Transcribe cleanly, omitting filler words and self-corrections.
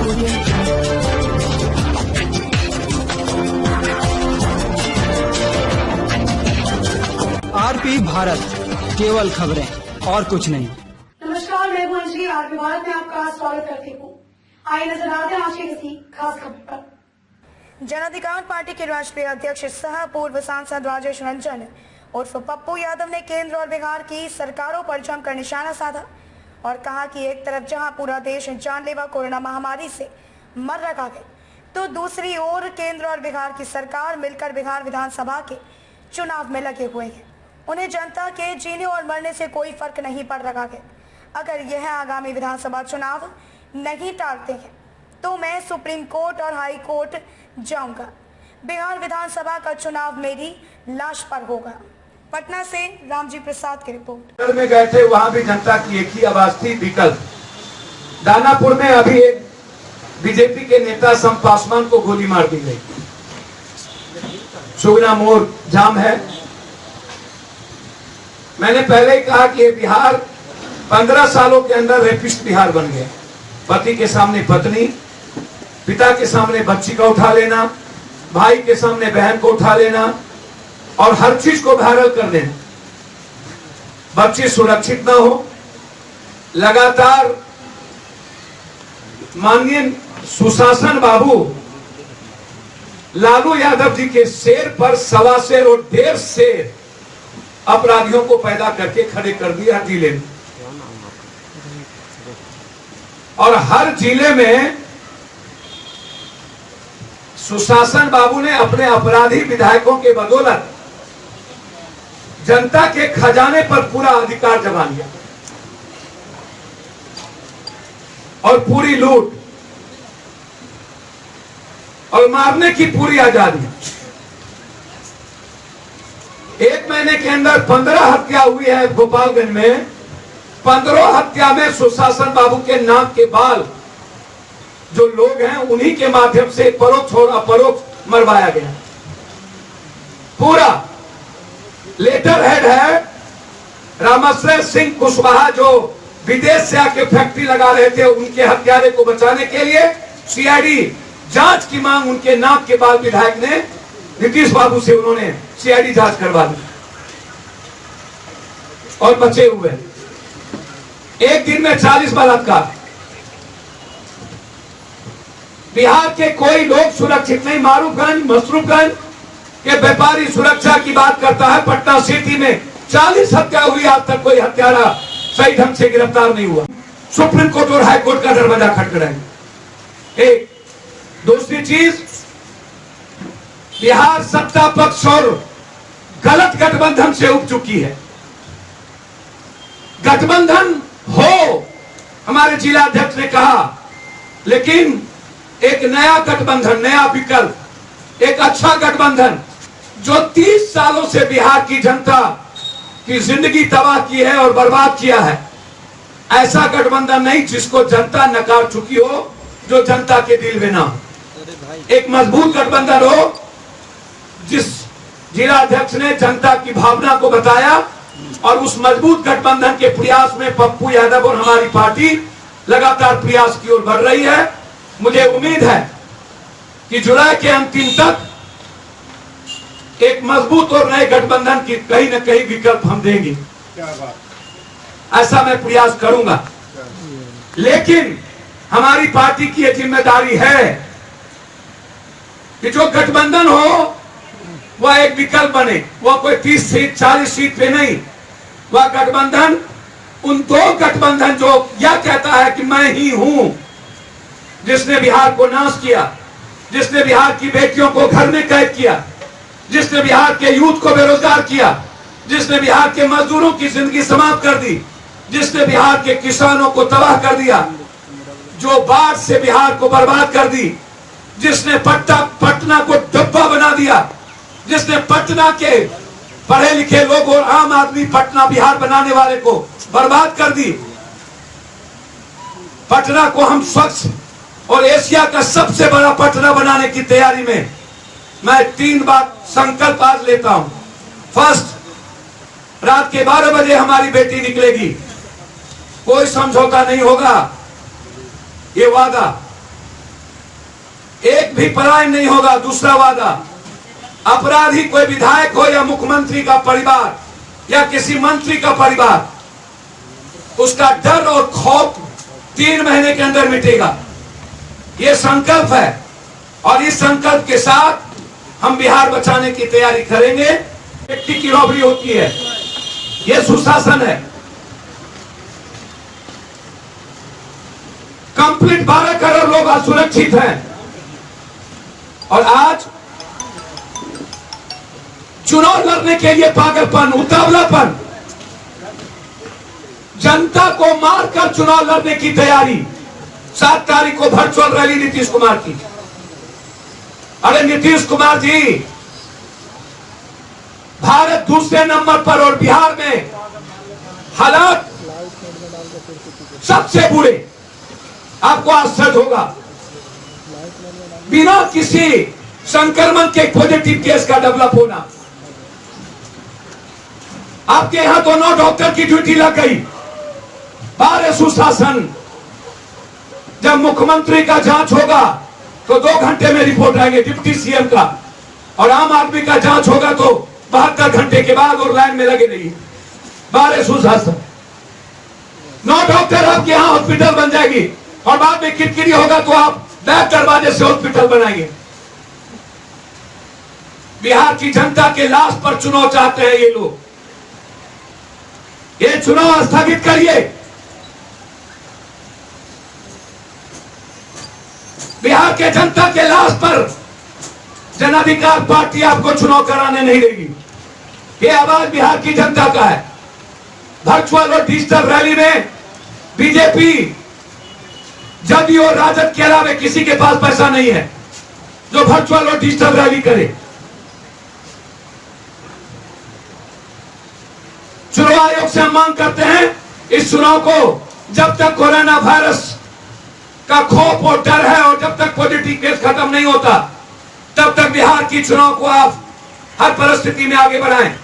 RP Bharat, केवल खबरें और कुछ नहीं। नमस्कार, मैं हूं अंजलि। आरपी भारत में आपका स्वागत करती हूं। आइए नजर डालते हैं आज की किसी खास खबर पर। जन अधिकार पार्टी के राष्ट्रीय अध्यक्ष सह पूर्व सांसद राजेश रंजन उर्फ पप्पू यादव ने केंद्र और बिहार की सरकारों पर जमकर निशाना साधा और कहा कि एक तरफ जहां पूरा देश जानलेवा कोरोना महामारी से मर रखा है, तो दूसरी ओर केंद्र और बिहार की सरकार मिलकर बिहार विधानसभा के चुनाव में लगे हुए हैं। उन्हें जनता के जीने और मरने से कोई फर्क नहीं पड़ रहा है। अगर यह आगामी विधानसभा चुनाव नहीं टालते हैं तो मैं सुप्रीम कोर्ट और हाई कोर्ट जाऊंगा। बिहार विधानसभा का चुनाव मेरी लाश पर होगा। पटना से रामजी प्रसाद की रिपोर्ट। में गए थे, वहां भी जनता की एक ही आवाज थी, विकल्प। दानापुर में अभी एक बीजेपी के नेता सम पासवान को गोली मार दी गई। सुगना मोड़ जाम है। मैंने पहले ही कहा कि ये बिहार 15 सालों के अंदर रेपिस्ट बिहार बन गया। पति के सामने पत्नी, पिता के सामने बच्ची का उठा लेना, भाई के सामने बहन को उठा लेना और हर चीज को वायरल कर देना। बच्ची सुरक्षित ना हो, लगातार माननीय सुशासन बाबू लालू यादव जी के शेर पर सवा शेर और 1.5 शेर अपराधियों को पैदा करके खड़े कर दिया जिले में। और हर जिले में सुशासन बाबू ने अपने अपराधी विधायकों के बदौलत जनता के खजाने पर पूरा अधिकार जमा लिया और पूरी लूट और मारने की पूरी आजादी। 1 महीने के अंदर 15 हत्या हुई है गोपालगंज में। 15 हत्या में सुशासन बाबू के नाक के बाल जो लोग हैं उन्हीं के माध्यम से परोक्ष और अपरोक्ष मरवाया गया। पूरा लेटर हेड है रामाश्रय सिंह कुशवाहा, जो विदेश से आके फैक्ट्री लगा रहे थे, उनके हत्यारे को बचाने के लिए सीआईडी जांच की मांग उनके नाक के बाल विधायक ने नीतीश बाबू से उन्होंने सीआईडी जांच करवा दी और बचे हुए एक दिन में 40 बलात्कार। बिहार के कोई लोग सुरक्षित नहीं। मारूफगंज, मसरूफगंज के व्यापारी सुरक्षा की बात करता है। पटना सिटी में 40 हत्या हुई, आज तक कोई हत्यारा सही ढंग से गिरफ्तार नहीं हुआ। सुप्रीम कोर्ट और हाई कोर्ट का दरवाजा खटखटाएंगे। एक दूसरी चीज, बिहार सत्ता पक्ष और गलत गठबंधन से उब चुकी है। गठबंधन हो, हमारे जिला अध्यक्ष ने कहा, लेकिन एक नया गठबंधन, नया विकल्प, एक अच्छा गठबंधन जो 30 सालों से बिहार की जनता की जिंदगी तबाह की है और बर्बाद किया है। ऐसा गठबंधन नहीं जिसको जनता नकार चुकी हो, जो जनता के दिल में ना हो। एक मजबूत गठबंधन हो, जिस जिला अध्यक्ष ने जनता की भावना को बताया और उस मजबूत गठबंधन के प्रयास में पप्पू यादव और हमारी पार्टी लगातार प्रयास की ओर बढ़ रही है। मुझे उम्मीद है कि जुलाई के अंतिम तक एक मजबूत और नए गठबंधन की कहीं न कहीं विकल्प हम देंगे। ऐसा मैं प्रयास करूंगा, लेकिन हमारी पार्टी की यह जिम्मेदारी है कि जो गठबंधन हो वह एक विकल्प बने। वह कोई 30 सीट 40 सीट पे नहीं, वह गठबंधन उन 2 गठबंधन जो यह कहता है कि मैं ही हूं जिसने बिहार को नाश किया, जिसने बिहार की बेटियों को घर में कैद किया, जिसने बिहार के यूथ को बेरोजगार किया, जिसने बिहार के मजदूरों की जिंदगी समाप्त कर दी, जिसने बिहार के किसानों को तबाह कर दिया, जो बाढ़ से बिहार को बर्बाद कर दी, जिसने पटना को डब्बा बना दिया, जिसने पटना के पढ़े लिखे लोग और आम आदमी पटना बिहार बनाने वाले को बर्बाद कर दी। पटना को हम स्वच्छ और एशिया का सबसे बड़ा पटना बनाने की तैयारी में मैं 3 बात संकल्प आज लेता हूं। फर्स्ट, रात के 12 बजे हमारी बेटी निकलेगी, कोई समझौता नहीं होगा, ये वादा। एक भी पलायन नहीं होगा। दूसरा वादा, अपराधी कोई विधायक हो या मुख्यमंत्री का परिवार या किसी मंत्री का परिवार, उसका डर और खौफ 3 महीने के अंदर मिटेगा। ये संकल्प है और इस संकल्प के साथ हम बिहार बचाने की तैयारी करेंगे। व्यक्ति की रॉबरी होती है, ये सुशासन है। कंप्लीट 12 करोड़ लोग असुरक्षित हैं और आज चुनाव लड़ने के लिए पागलपन, उतावलापन, जनता को मारकर चुनाव लड़ने की तैयारी। 7 तारीख को वर्चुअल रैली नीतीश कुमार की। अरे नीतीश कुमार जी, भारत दूसरे नंबर पर और बिहार में हालात सबसे बुरे। आपको आश्चर्य होगा, बिना किसी संक्रमण के पॉजिटिव केस का डेवलप होना। आपके यहां तो 9 डॉक्टर की ड्यूटी लग गई। बारे सुशासन। जब मुख्यमंत्री का जांच होगा तो 2 घंटे में रिपोर्ट आएंगे डिप्टी सीएम का, और आम आदमी का जांच होगा तो 72 घंटे के बाद और लाइन में लगे रहिए। बारे सुशासन। 9 डॉक्टर आपके यहां हॉस्पिटल बन जाएगी और बाद में किरकिरी होगा तो आप बैक दरवाजे से हॉस्पिटल बनाएंगे। बिहार की जनता के लाश पर चुनाव चाहते हैं ये लोग। ये चुनाव स्थगित करिए। बिहार के जनता के लाश पर जन अधिकार पार्टी आपको चुनाव कराने नहीं देगी। ये आवाज बिहार की जनता का है। वर्चुअल और डिजिटल रैली में बीजेपी, जदयू और राजद के अलावा किसी के पास पैसा नहीं है जो वर्चुअल और डिजिटल रैली करे। चुनाव आयोग से हम मांग करते हैं, इस चुनाव को जब तक कोरोना वायरस का खौफ और डर है और जब तक पॉजिटिव केस खत्म नहीं होता, तब तक बिहार की चुनाव को आप हर परिस्थिति में आगे बढ़ाएं।